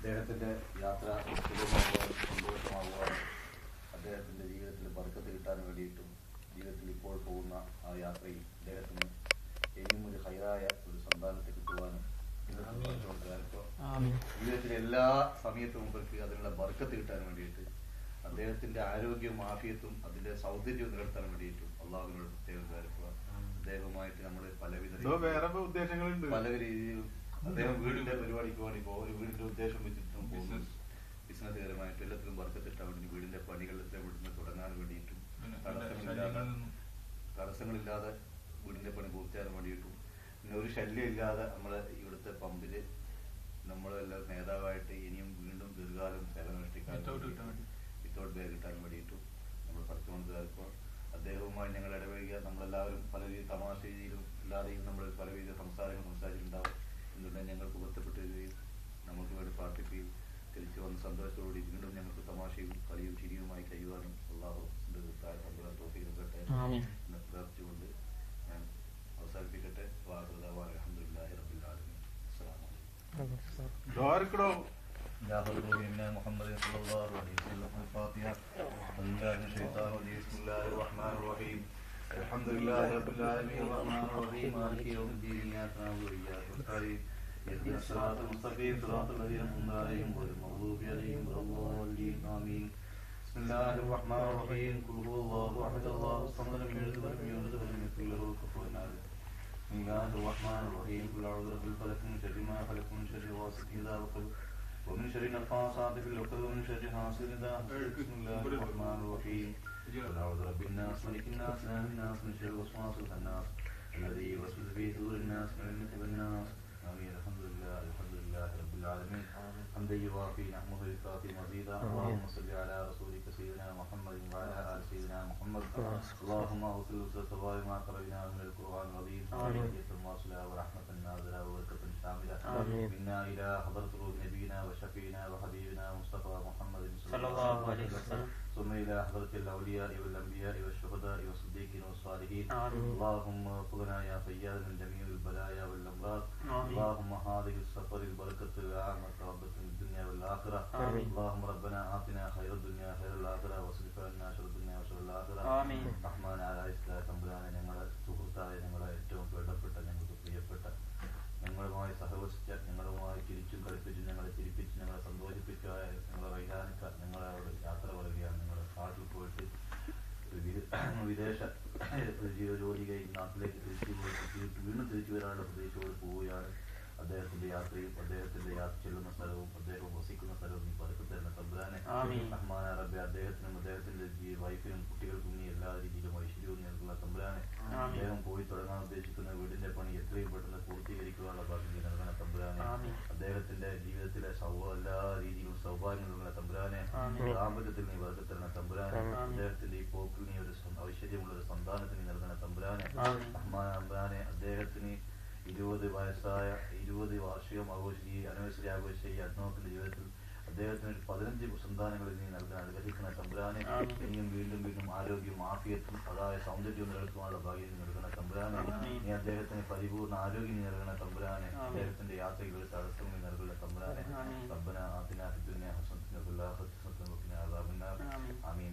അദ്ദേഹത്തിൻ്റെ യാത്ര സുഖമാകുവാനും സന്തോഷമാകുവാനും അദ്ദേഹത്തിൻ്റെ ജീവിതത്തിൽ ബർക്കത്ത് കിട്ടാൻ വേണ്ടിയിട്ടും ജീവിതത്തിൽ ഇപ്പോൾ പോകുന്ന ആ യാത്രയിൽ അദ്ദേഹത്തിന് ഇനിയും ഒരു ഹൈറായ ഒരു സന്താനത്തെ കിട്ടുവാനും ജീവിതത്തിലെ എല്ലാ സമയത്തും മുമ്പർക്ക് അതിനുള്ള ബർക്കത്ത് കിട്ടാൻ വേണ്ടിയിട്ട് അദ്ദേഹത്തിന്റെ ആരോഗ്യവും ആഫിയത്തും അതിന്റെ സൗന്ദര്യവും നിലനിർത്താൻ വേണ്ടിയിട്ടും അള്ളാഹുവിനോട് പ്രത്യേകം കാര്യക്കുക. അദ്ദേഹവുമായിട്ട് നമ്മൾ പലവിധ രീതിയിലും അദ്ദേഹം വീടിന്റെ പരിപാടിക്ക് വേണ്ടി ഒരു വീടിന്റെ ഉദ്ദേശം വെച്ചിട്ടും ബിസിനസ്സുകാരുമായിട്ട് എല്ലാത്തിലും ബർക്കത്ത് കിട്ടാൻ വേണ്ടി വീടിന്റെ പണികൾ വീടിന് തുടങ്ങാൻ വേണ്ടിയിട്ടും തടസ്സങ്ങളില്ലാതെ വീടിന്റെ പണി പൂർത്തിയാക്കാൻ വേണ്ടിയിട്ടും പിന്നെ ഒരു ശല്യം ഇല്ലാതെ നമ്മളെ ഇവിടുത്തെ പമ്പില് നമ്മളെല്ലാം നേതാവായിട്ട് ഇനിയും വീണ്ടും ദീർഘകാലം സേവനമനുഷ്ഠിക്കാൻ വിത്തൗട്ട് പേര് കിട്ടാൻ വേണ്ടിയിട്ടും നമ്മൾ പഠിച്ചുകൊണ്ടുകാർക്കും അദ്ദേഹവുമായി ഞങ്ങൾ ഇടപഴകിയ നമ്മളെല്ലാവരും പല രീതിയിൽ തമാശ രീതിയിലും അല്ലാതെയും നമ്മൾ പല രീതിയിൽ സംസാരങ്ങൾ സംസാരിച്ചിട്ടുണ്ടാവും. എന്നുണ്ടെങ്കിൽ ഞങ്ങൾക്ക് ബന്ധപ്പെട്ട് വരികയും നമുക്ക് വേണ്ടി പ്രാർത്ഥിക്കുകയും തിരിച്ചു വന്ന് സന്തോഷത്തോടുകൂടി വീണ്ടും ഞങ്ങൾക്ക് തമാശയും കളിയും ചിരിയുമായി കഴിയുവാനും അള്ളാഹുവിന്റെ തോഫീകട്ടെ എന്ന് പ്രാർത്ഥിച്ചുകൊണ്ട് ഞാൻ അവസാനിപ്പിക്കട്ടെ. അൽഹംദുലില്ലാഹി റബ്ബിൽ ആലമീൻ. അസ്സലാമു അലൈക്കും. يا حضور من محمد صلى الله عليه وسلم. الفاتحة. بالله من الشيطان الرجيم. بسم الله الرحمن الرحيم. الحمد لله رب العالمين الرحمن الرحيم مالك يوم الدين إياك نعبد وإياك نستعين اهدنا الصراط المستقيم صراط الذين أنعمت عليهم غير المغضوب عليهم ولا الضالين آمين. بسم الله الرحمن الرحيم. قل هو الله أحد الله الصمد لم يلد ولم يولد ولم يكن له كفوا أحد. بسم الله الرحمن الرحيم. قل أعوذ برب الفلق من شر ما خلق من شر غاسق إذا وقب ومن شر النفاثات في العقد ومن شر حاسد إذا حسد. بسم الله الرحمن الرحيم. قل أعوذ برب الناس ملك الناس إله الناس من شر الوسواس الخناس الذي يوسوس في صدور الناس من الجنة والناس. آمين. الحمد لله رب العالمين حمدا يوافي نعمه ويكافي مزيدا. اللهم صل على رسولك سيدنا محمد وعلى آل سيدنا محمد. اللهم اغفر لنا ما قرأنا من القرآن العظيم هدية واصلة ورحمة نازلة وبركة شاملة منا إلى حضرة روح نبينا وشفينا وحبيبنا مصطفى محمد صلى الله عليه وسلم ثم إلى حضرة الأولياء والأنبياء والشهداء والصديقين والصالحين. اللهم وفقنا يا فياض من جميع البلايا والأمراض. اللهم هذه السفر البركة العامة ربة الدنيا والآخرة. اللهم ربنا آتنا خير الدنيا خير الآخرة واصرف عنا شر الدنيا وشر الآخرة. റഹ്മാൻ ആലായിസ്ലാ തമ്പുരാനെ ഞങ്ങളെ സുഹൃത്തായ ഞങ്ങളെ ഏറ്റവും വേണ്ടപ്പെട്ട ഞങ്ങൾക്ക് പ്രിയപ്പെട്ട ഞങ്ങളുമായി സഹവസിച്ച ഞങ്ങളുമായി ചിരിച്ചും കളിപ്പിച്ചും ഞങ്ങളെ ചിരിപ്പിച്ച് ഞങ്ങളെ സന്തോഷിപ്പിച്ച ഞങ്ങളെ വൈകാനിക ഞങ്ങളോട് യാത്ര പറയുകയാണ്. ഞങ്ങളുടെ നാട്ടിൽ പോയിട്ട് വിദേശ ജോലി കഴിഞ്ഞ് നാട്ടിലേക്ക് വീണ്ടും തിരിച്ചു വരാനുള്ള പ്രതീക്ഷയോട് പോവുകയാണ്. അദ്ദേഹത്തിന്റെ യാത്രയും അദ്ദേഹത്തിന്റെ യാത്ര ചെല്ലുന്ന സ്ഥലവും അദ്ദേഹം വസിക്കുന്ന സ്ഥലവും നീ പതുക്കത്തരുന്ന തമ്പുരാനെ. റഹ്മാൻ റബ്ബേ അദ്ദേഹത്തിനും അദ്ദേഹത്തിന്റെ വൈഫിനും കുട്ടികൾക്കും നീ എല്ലാ രീതിയിലും ഐശ്വര്യവും നൽകുന്ന തമ്പുരാനെ. അദ്ദേഹം പോയി തുടങ്ങാൻ ഉദ്ദേശിക്കുന്ന വീടിന്റെ പണി എത്രയും പെട്ടെന്ന് പൂർത്തീകരിക്കുവാനുള്ള ഭാഗ്യം നൽകുന്ന തമ്പുരാനെ. അദ്ദേഹത്തിന്റെ ജീവിതത്തിലെ എല്ലാ രീതിയിലും സൗഭാഗ്യം നൽകുന്ന തമ്പുരാനെ. ദാമ്പത്യത്തിൽ നീ വർഗത്തരുന്ന തമ്പുരാനെ. അദ്ദേഹത്തിന്റെ ഈ പോക്കിൽ നീ ഒരു ഐശ്വര്യമുള്ള ഒരു സന്താനത്തിന് നൽകുന്ന തമ്പുരാനെ. റഹ്മാൻ തമ്പുരാനെ അദ്ദേഹത്തിന് 20 വയസ്സായ 20 വാർഷികം ആഘോഷിക്കുകയും ആനിവേഴ്സറി ആഘോഷിക്കുകയും അഡ്നോക്കിന്റെ ജീവിതത്തിൽ അദ്ദേഹത്തിന് 15 സന്താനങ്ങളിൽ നീ നൽകാൻ അനുഗ്രഹിക്കുന്ന തമ്പുരാനെ. ഇനിയും വീണ്ടും വീണ്ടും ആരോഗ്യവും ആഫിയത്തും അതായ സൗന്ദര്യവും നിലനിർത്തുവാനുള്ള ഭാഗ്യം നൽകുന്ന തമ്പുരാനെ. നീ അദ്ദേഹത്തിന് പരിപൂർണ്ണ ആരോഗ്യം നൽകുന്ന തമ്പുരാനെ. അദ്ദേഹത്തിന്റെ യാത്രയിൽ ഒരു തടസ്സം നീ നൽകുന്ന തമ്പുരാനെ. റബ്ബനാ ആതിനാ ഫിദ്ദുനിയാ ഹസനത്തുൻ വഫിൽ ആഖിറതി ഹസനത്തുൻ വഖിനാ അദാബന്നാർ. ആമീൻ.